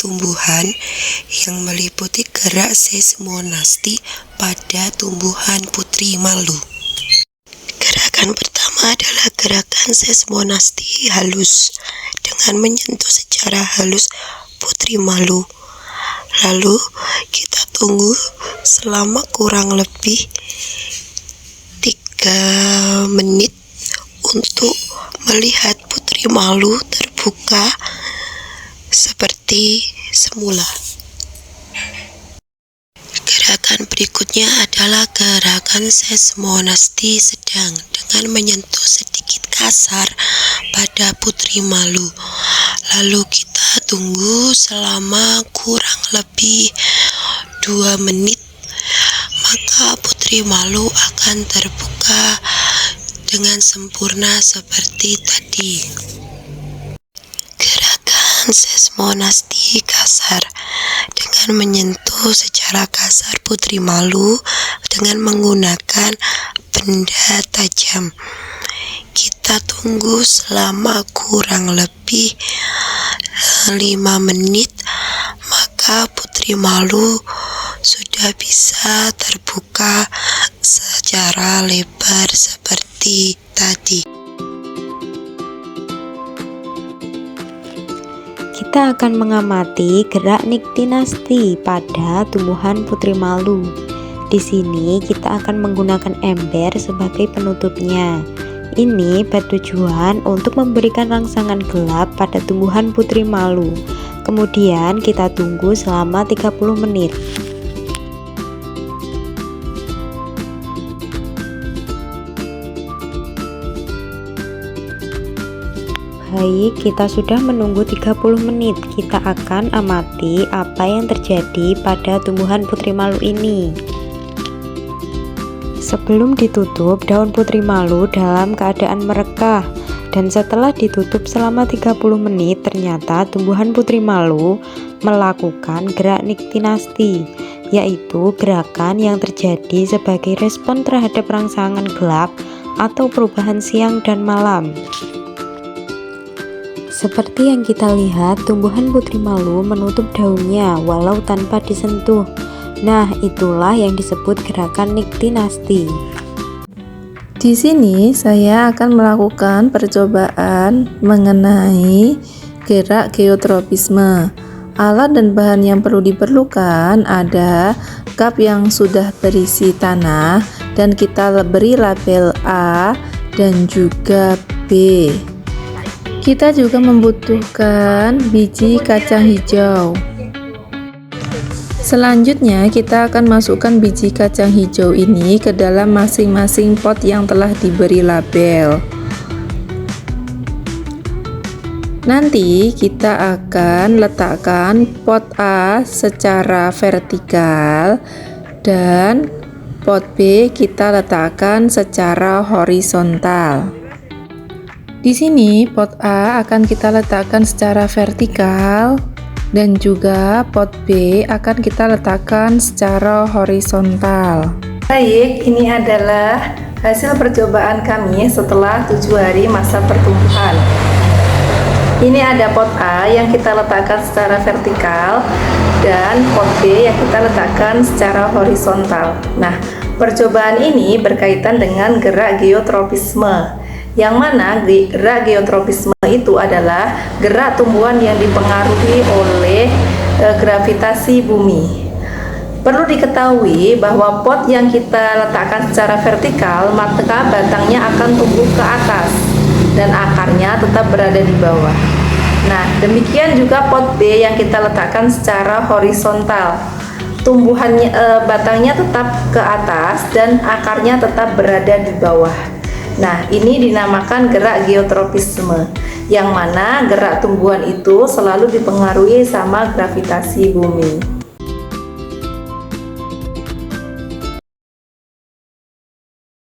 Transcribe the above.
tumbuhan yang meliputi gerak seismonasti pada tumbuhan putri malu. Gerakan pertama adalah gerakan seismonasti halus dengan menyentuh secara halus putri malu. Lalu kita tunggu selama kurang lebih 3 menit untuk melihat putri malu terbuka seperti semula. Gerakan berikutnya adalah gerakan seismonasti sedang dengan menyentuh sedikit kasar pada putri malu. Lalu kita tunggu selama kurang lebih 2 menit, maka putri malu akan terbuka dengan sempurna seperti tadi. Gerakan seismonasti kasar dengan menyentuh secara kasar putri malu dengan menggunakan benda tajam. Kita tunggu selama kurang lebih 5 menit, maka putri malu sudah bisa terbuka secara lebar seperti tadi. Kita akan mengamati gerak niktinasti pada tumbuhan putri malu. Di sini kita akan menggunakan ember sebagai penutupnya. Ini bertujuan untuk memberikan rangsangan gelap pada tumbuhan putri malu. Kemudian kita tunggu selama 30 menit. Baik, kita sudah menunggu 30 menit. Kita akan amati apa yang terjadi pada tumbuhan putri malu ini. Sebelum ditutup, daun putri malu dalam keadaan merekah. Dan setelah ditutup selama 30 menit, ternyata tumbuhan putri malu melakukan gerak niktinasti, yaitu gerakan yang terjadi sebagai respon terhadap rangsangan gelap atau perubahan siang dan malam. Seperti yang kita lihat, tumbuhan putri malu menutup daunnya walau tanpa disentuh. Nah, itulah yang disebut gerakan niktinasti. Di sini saya akan melakukan percobaan mengenai gerak geotropisme. Alat dan bahan yang perlu diperlukan ada cup yang sudah berisi tanah dan kita beri label A dan juga B. Kita juga membutuhkan biji kacang hijau. Selanjutnya kita akan masukkan biji kacang hijau ini ke dalam masing-masing pot yang telah diberi label. Nanti kita akan letakkan pot A secara vertikal dan pot B kita letakkan secara horizontal. Di sini pot A akan kita letakkan secara vertikal dan juga pot B akan kita letakkan secara horizontal. Baik, ini adalah hasil percobaan kami setelah 7 hari masa pertumbuhan. Ini ada pot A yang kita letakkan secara vertikal dan pot B yang kita letakkan secara horizontal. Nah, percobaan ini berkaitan dengan gerak geotropisme, yang mana gerak geotropisme itu adalah gerak tumbuhan yang dipengaruhi oleh gravitasi bumi. Perlu diketahui bahwa pot yang kita letakkan secara vertikal, maka batangnya akan tumbuh ke atas dan akarnya tetap berada di bawah. Nah, demikian juga pot B yang kita letakkan secara horizontal. Tumbuhannya batangnya tetap ke atas dan akarnya tetap berada di bawah. Nah, ini dinamakan gerak geotropisme, yang mana gerak tumbuhan itu selalu dipengaruhi sama gravitasi bumi.